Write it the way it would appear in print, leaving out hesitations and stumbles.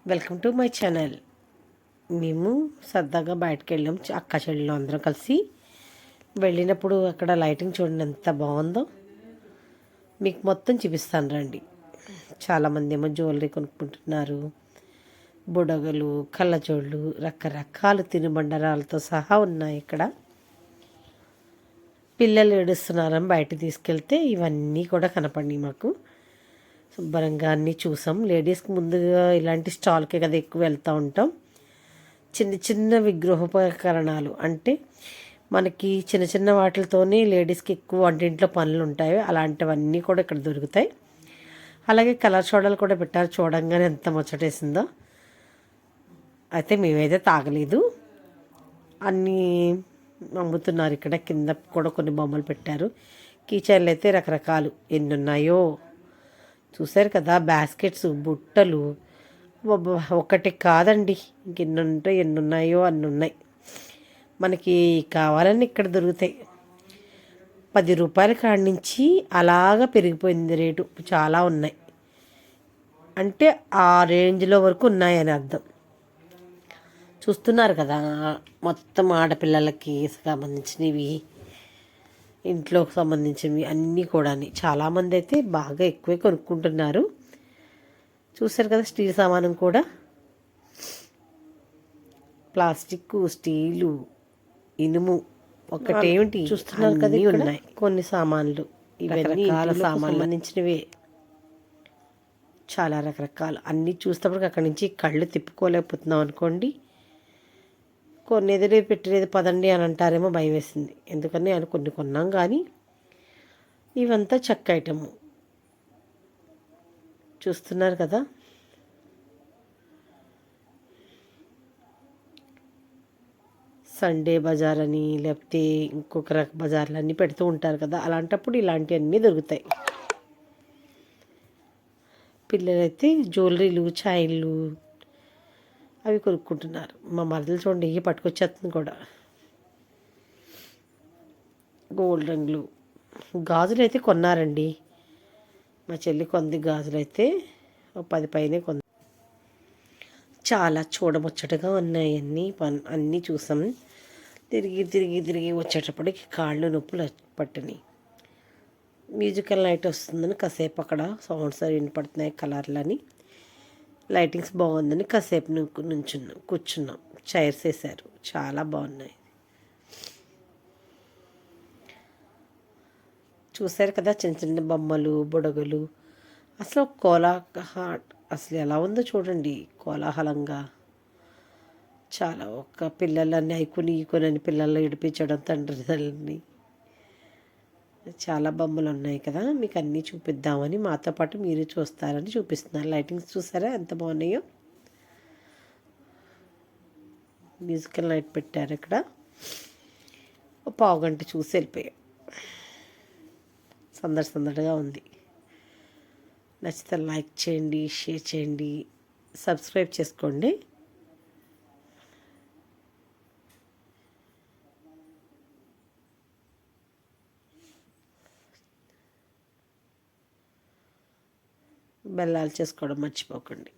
Welcome to my channel. మేము సరదాగా బయటకు వెళ్ళాం, అక్క చెల్లెలు అందరం కలిసి. వెళ్ళినప్పుడు అక్కడ లైటింగ్ చూడండి ఎంత బాగుందో. మీకు మొత్తం చూపిస్తాను రండి. చాలామంది ఏమో జ్యువెలరీ కొనుక్కుంటున్నారు, బుడగలు, కళ్ళజోళ్ళు, రకరకాల తినుబండరాలతో సహా ఉన్నాయి ఇక్కడ. పిల్లలు ఏడుస్తున్నారని బయట తీసుకెళ్తే ఇవన్నీ కూడా కనపడినాయి మాకు. శుభ్రంగా అన్నీ చూసాం. లేడీస్కి ముందుగా ఇలాంటి స్టాల్కే కదా ఎక్కువ వెళ్తూ ఉంటాం. చిన్న చిన్న విగ్రహోపకరణాలు అంటే మనకి చిన్న చిన్న వాటితోనే లేడీస్కి ఎక్కువ వంటింట్లో పనులు ఉంటాయి, అలాంటివన్నీ కూడా ఇక్కడ దొరుకుతాయి. అలాగే కలర్ సోడాలు కూడా పెట్టారు, చూడంగానే ఎంత ముచ్చటేసిందో. అయితే మేమైతే తాగలేదు, అన్నీ అమ్ముతున్నారు ఇక్కడ. కింద కూడా కొన్ని బొమ్మలు పెట్టారు. కీచైన్లు అయితే రకరకాలు ఎన్ని ఉన్నాయో చూశారు కదా. బాస్కెట్స్, బుట్టలు, ఒకటి కాదండి, ఇంకెన్ని ఉంటాయి, ఎన్ని ఉన్నాయో అన్ని ఉన్నాయి. మనకి కావాలని ఇక్కడ దొరుకుతాయి. 10 రూపాయల కాడి నుంచి అలాగా పెరిగిపోయింది రేటు. చాలా ఉన్నాయి అంటే ఆ రేంజ్లో వరకు ఉన్నాయని అర్థం. చూస్తున్నారు కదా, మొత్తం ఆడపిల్లలకి సంబంధించినవి, ఇంట్లోకి సంబంధించినవి అన్నీ కూడా. చాలామంది అయితే బాగా ఎక్కువే కొనుక్కుంటున్నారు. చూసారు కదా, స్టీల్ సామానం కూడా, ప్లాస్టిక్, స్టీలు, ఇనుము, ఒకటేమిటి చూస్తున్నారు కదా ఉన్నాయి కొన్ని సామాన్లు. ఇవన్నీ సామాన్లు సంబంధించినవే, చాలా రకరకాలు. అన్నీ చూసేటప్పటికి అక్కడి నుంచి కళ్ళు తిప్పుకోలేకపోతున్నాం అనుకోండి. కొన్ని ఎదురే పెట్టలేదు పదండి అని అంటారేమో, భయం వేసింది. ఎందుకని అని కొన్ని కొన్నాం. కానీ ఇవంతా చెక్క ఐటము చూస్తున్నారు కదా. సండే బజార్ అని లేకపోతే ఇంకొక రక బజార్లు అన్నీ పెడుతూ ఉంటారు కదా, అలాంటప్పుడు ఇలాంటివన్నీ దొరుకుతాయి. పిల్లలైతే జ్యువెలరీలు, చైన్లు అవి కొనుక్కుంటున్నారు. మా మరదలు చూడండి ఇవి పట్టుకొచ్చేస్తుంది కూడా. గోల్డ్ రంగులు, గాజులు అయితే కొన్నారండి. మా చెల్లి కొంది గాజులు అయితే 10 పైనే కొంది. చాలా చూడముచ్చటగా ఉన్నాయి అన్నీ చూసాం. తిరిగి తిరిగి తిరిగి వచ్చేటప్పటికి కాళ్ళు నొప్పులు పట్టినాయి. మ్యూజికల్ నైట్ వస్తుందని కాసేపు అక్కడ సౌండ్స్ అవి వినపడుతున్నాయి, కలర్లని, లైటింగ్స్ బాగుందని కాసేపు కూర్చున్నాం. చైర్స్ వేసారు, చాలా బాగున్నాయి. చూసారు కదా, చిన్న చిన్న బొమ్మలు, బుడగలు. అసలు అసలు ఎలా ఉందో చూడండి, కోలాహలంగా. చాలా ఒక పిల్లలన్నీ ఈకొని పిల్లల్లో ఇడిపించడం, తండ్రిని. చాలా బొమ్మలు ఉన్నాయి కదా, మీకు అన్నీ చూపిద్దామని, మాతో పాటు మీరు చూస్తారని చూపిస్తున్నారు. లైటింగ్స్ చూసారా ఎంత బాగున్నాయో. మ్యూజికల్ నైట్ పెట్టారు ఇక్కడ. ఒక పావుగంట చూసి వెళ్ళిపోయాం. సందడిగా ఉంది. నచ్చితే లైక్ చేయండి, షేర్ చేయండి, సబ్స్క్రైబ్ చేసుకోండి. బెల్లాలు చేసుకోవడం మర్చిపోకండి.